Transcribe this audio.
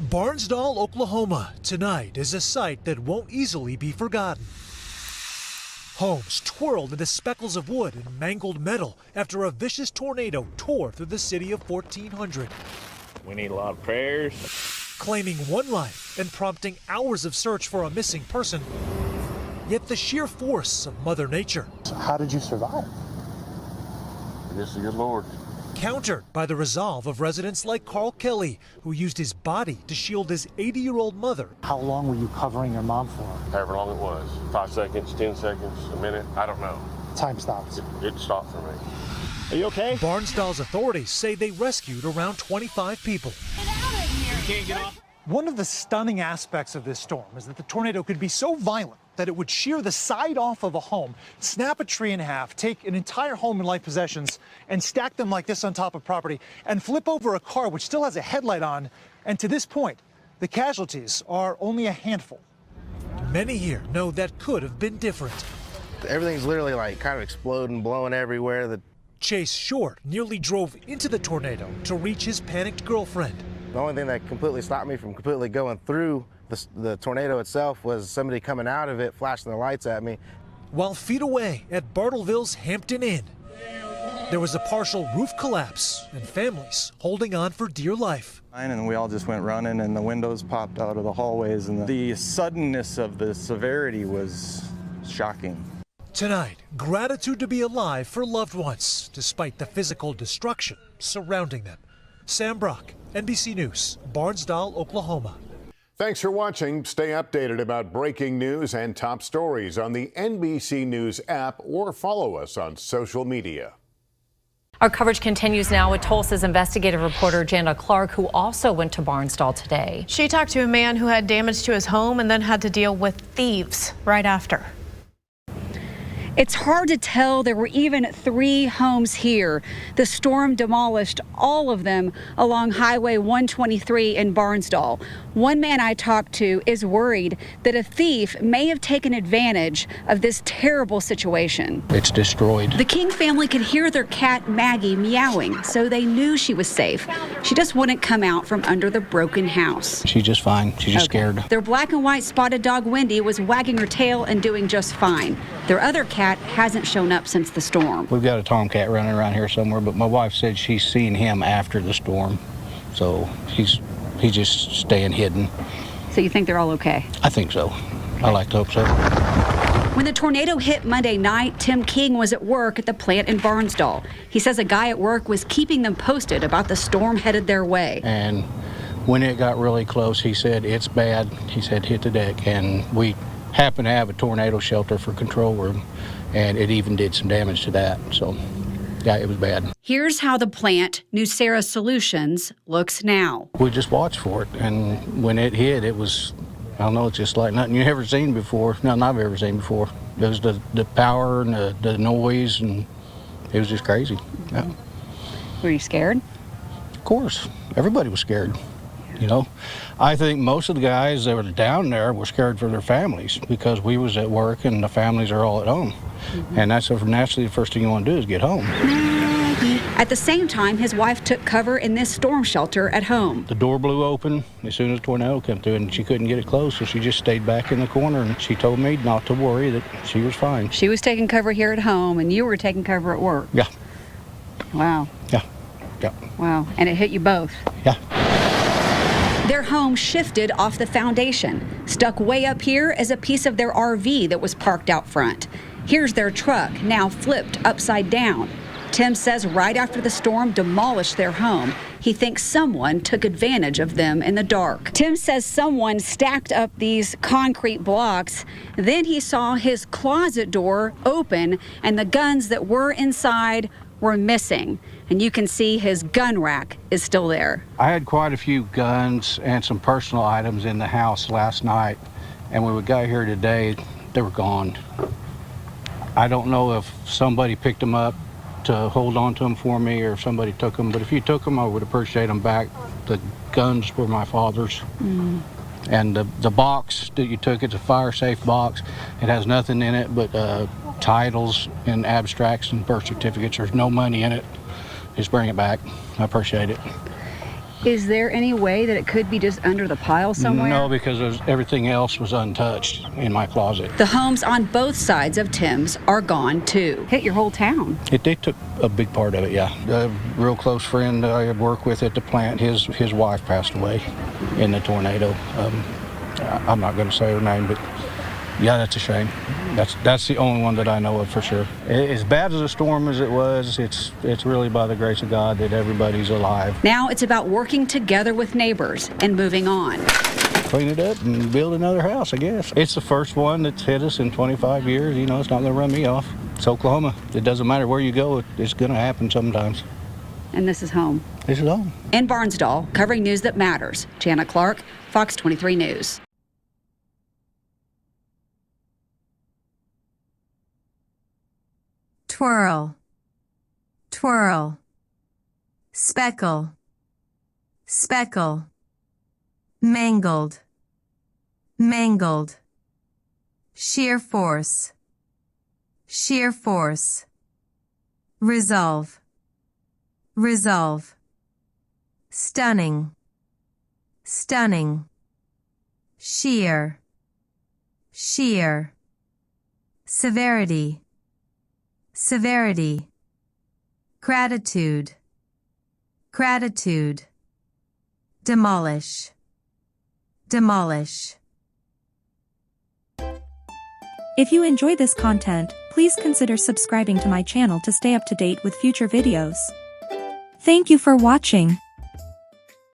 Barnsdall, Oklahoma, tonight is a sight that won't easily be forgotten. Homes twirled into speckles of wood and mangled metal after a vicious tornado tore through the city of 1400. We need a lot of prayers. Claiming one life and prompting hours of search for a missing person. Yet the sheer force of Mother Nature. So how did you survive? This is the good Lord. Countered by the resolve of residents like Carl Kelly, who used his body to shield his 80-year-old mother. How long were you covering your mom for? However long it was. 5 seconds, 10 seconds, a minute, I don't know. Time stops. It stopped for me. Are you okay? Barnsdall's authorities say they rescued around 25 people. Get out of here! You can't get off. One of the stunning aspects of this storm is that the tornado could be so violent that it would shear the side off of a home, snap a tree in half, take an entire home and life possessions, and stack them like this on top of property, and flip over a car which still has a headlight on. And to this point, the casualties are only a handful. Many here know that could have been different. Everything's literally like kind of exploding, blowing everywhere. Chase Short nearly drove into the tornado to reach his panicked girlfriend. The only thing that completely stopped me from completely going through the tornado itself was somebody coming out of it, flashing the lights at me. While feet away at Bartleville's Hampton Inn, there was a partial roof collapse and families holding on for dear life. And we all just went running and the windows popped out of the hallways, and the suddenness of the severity was shocking. Tonight, gratitude to be alive for loved ones, despite the physical destruction surrounding them. Sam Brock, NBC News, Barnsdall, Oklahoma. Thanks for watching. Stay updated about breaking news and top stories on the NBC News app or follow us on social media. Our coverage continues now with Tulsa's investigative reporter Jana Clark, who also went to Barnsdall today. She talked to a man who had damage to his home and then had to deal with thieves right after. It's hard to tell. There were even 3 homes here. The storm demolished all of them along Highway 123 in Barnsdall. One man I talked to is worried that a thief may have taken advantage of this terrible situation. It's destroyed. The King family could hear their cat Maggie meowing, so they knew she was safe. She just wouldn't come out from under the broken house. She's just fine. She's just scared. Their black and white spotted dog Wendy was wagging her tail and doing just fine. Their other cat hasn't shown up since the storm. We've got a tomcat running around here somewhere, but my wife said she's seen him after the storm, so he's just staying hidden. So you think they're all okay? I think so. Okay. I like to hope so. When the tornado hit Monday night, Tim King was at work at the plant in Barnsdall. He says a guy at work was keeping them posted about the storm headed their way. And when it got really close, he said, it's bad. He said, hit the deck. And we happened to have a tornado shelter for control room, and it even did some damage to that. So, yeah, it was bad. Here's how the plant, Nucera Solutions, looks now. We just watched for it, and when it hit, it was, I don't know, it's just like nothing you've ever seen before. Nothing I've ever seen before. It was the power and the noise, and it was just crazy. Yeah. Were you scared? Of course. Everybody was scared. You know, I think most of the guys that were down there were scared for their families because we was at work and the families are all at home. Mm-hmm. And that's naturally the first thing you want to do is get home. At the same time, his wife took cover in this storm shelter at home. The door blew open as soon as the tornado came through, and she couldn't get it closed, so she just stayed back in the corner, and she told me not to worry, that she was fine. She was taking cover here at home, and you were taking cover at work. Yeah. Wow. Yeah. Yeah. Wow. And it hit you both. Yeah. Their home shifted off the foundation. Stuck way up here is a piece of their RV that was parked out front. Here's their truck, now flipped upside down. Tim says right after the storm demolished their home, he thinks someone took advantage of them in the dark. Tim says someone stacked up these concrete blocks. Then he saw his closet door open and the guns that were inside were missing. And you can see his gun rack is still there. I had quite a few guns and some personal items in the house last night, and when we got here today, they were gone. I don't know if somebody picked them up to hold on to them for me or if somebody took them, but if you took them, I would appreciate them back. The guns were my father's. Mm. And the box that you took, it's a fire-safe box. It has nothing in it but titles and abstracts and birth certificates. There's no money in it. Just bring it back. I appreciate it. Is there any way that it could be just under the pile somewhere? No, because everything else was untouched in my closet. The homes on both sides of Tim's are gone too. Hit your whole town. They took a big part of it, yeah. A real close friend I had worked with at the plant, his wife passed away in the tornado. I'm not going to say her name, but yeah, that's a shame. That's the only one that I know of for sure. As bad as a storm as it was, it's really by the grace of God that everybody's alive. Now it's about working together with neighbors and moving on. Clean it up and build another house, I guess. It's the first one that's hit us in 25 years. You know, it's not going to run me off. It's Oklahoma. It doesn't matter where you go, it's going to happen sometimes. And this is home. This is home. In Barnsdall, covering news that matters. Jana Clark, Fox 23 News. Twirl, twirl, speckle, speckle, mangled, mangled, sheer force, sheer force, resolve, resolve, stunning, stunning, sheer, sheer, severity, severity, gratitude, gratitude, demolish, demolish. If you enjoy this content, please consider subscribing to my channel to stay up to date with future videos. Thank you for watching.